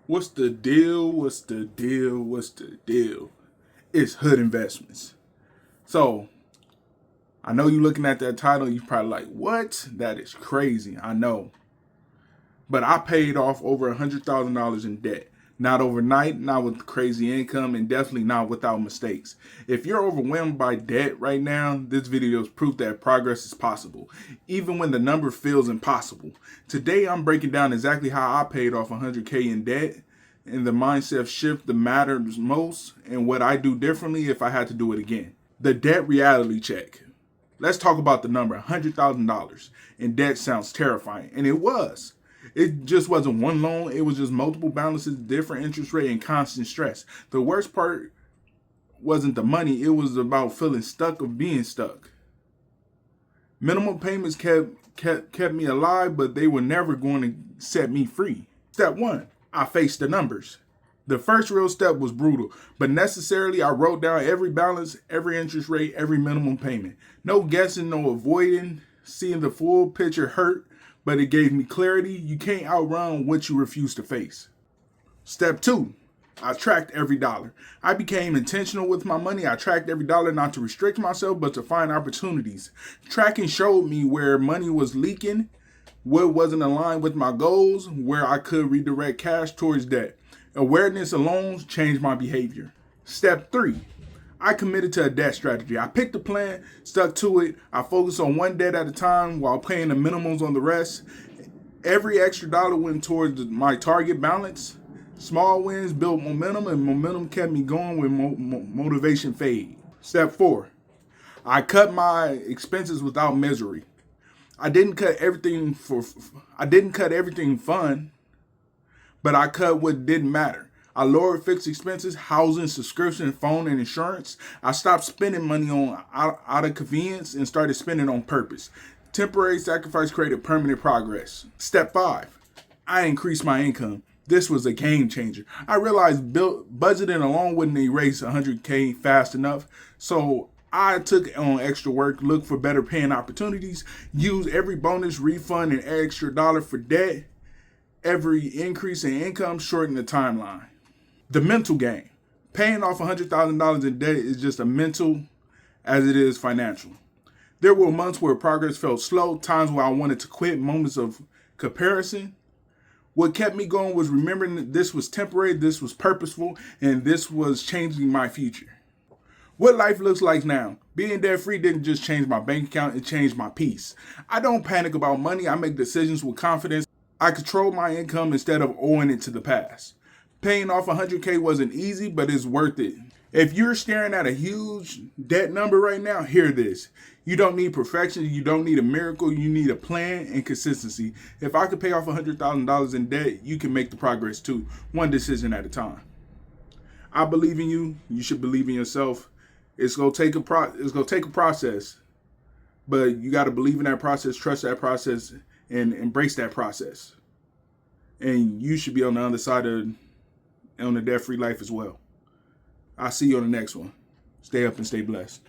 What's the deal? What's the deal? What's the deal? It's Hood Investments. So, I know you're looking at that title, you're probably like, what? That is crazy. I know. But I paid off over $100,000 in debt. Not overnight, not with crazy income, and definitely not without mistakes. If you're overwhelmed by debt right now, this video is proof that progress is possible, even when the number feels impossible. Today, I'm breaking down exactly how I paid off 100K in debt, and the mindset shift that matters most, and what I do differently if I had to do it again. The debt reality check. Let's talk about the number, $100,000 in debt sounds terrifying, and it was. It just wasn't one loan. It was just multiple balances, different interest rate, and constant stress. The worst part wasn't the money. It was about feeling stuck of being stuck. Minimum payments kept me alive, but they were never going to set me free. Step one, I faced the numbers. The first real step was brutal, but necessarily I wrote down every balance, every interest rate, every minimum payment. No guessing, no avoiding. Seeing the full picture hurt, but it gave me clarity. You can't outrun what you refuse to face. Step two, I tracked every dollar. I became intentional with my money. I tracked every dollar not to restrict myself, but to find opportunities. Tracking showed me where money was leaking, what wasn't aligned with my goals, where I could redirect cash towards debt. Awareness alone changed my behavior. Step three, I committed to a debt strategy. I picked a plan, stuck to it. I focused on one debt at a time while paying the minimums on the rest. Every extra dollar went towards my target balance. Small wins built momentum, and momentum kept me going when motivation faded. Step four, I cut my expenses without misery. I didn't cut everything fun, but I cut what didn't matter. I lowered fixed expenses, housing, subscription, phone, and insurance. I stopped spending money on out of convenience and started spending on purpose. Temporary sacrifice created permanent progress. Step five, I increased my income. This was a game changer. I realized budgeting alone wouldn't erase 100K fast enough, so I took on extra work, looked for better paying opportunities, used every bonus, refund, and extra dollar for debt. Every increase in income shortened the timeline. The mental game. Paying off $100,000 in debt is just as mental as it is financial. There were months where progress felt slow, times where I wanted to quit, moments of comparison. What kept me going was remembering that this was temporary, this was purposeful, and this was changing my future. What life looks like now. Being debt free didn't just change my bank account, it changed my peace. I don't panic about money, I make decisions with confidence. I control my income instead of owing it to the past. Paying off 100K wasn't easy, but it's worth it. If you're staring at a huge debt number right now, hear this. You don't need perfection. You don't need a miracle. You need a plan and consistency. If I could pay off $100,000 in debt, you can make the progress too, one decision at a time. I believe in you. You should believe in yourself. It's gonna take a process, but you got to believe in that process, trust that process, and embrace that process. And you should be on the other side of on the debt-free life as well. I'll see you on the next one. Stay up and stay blessed.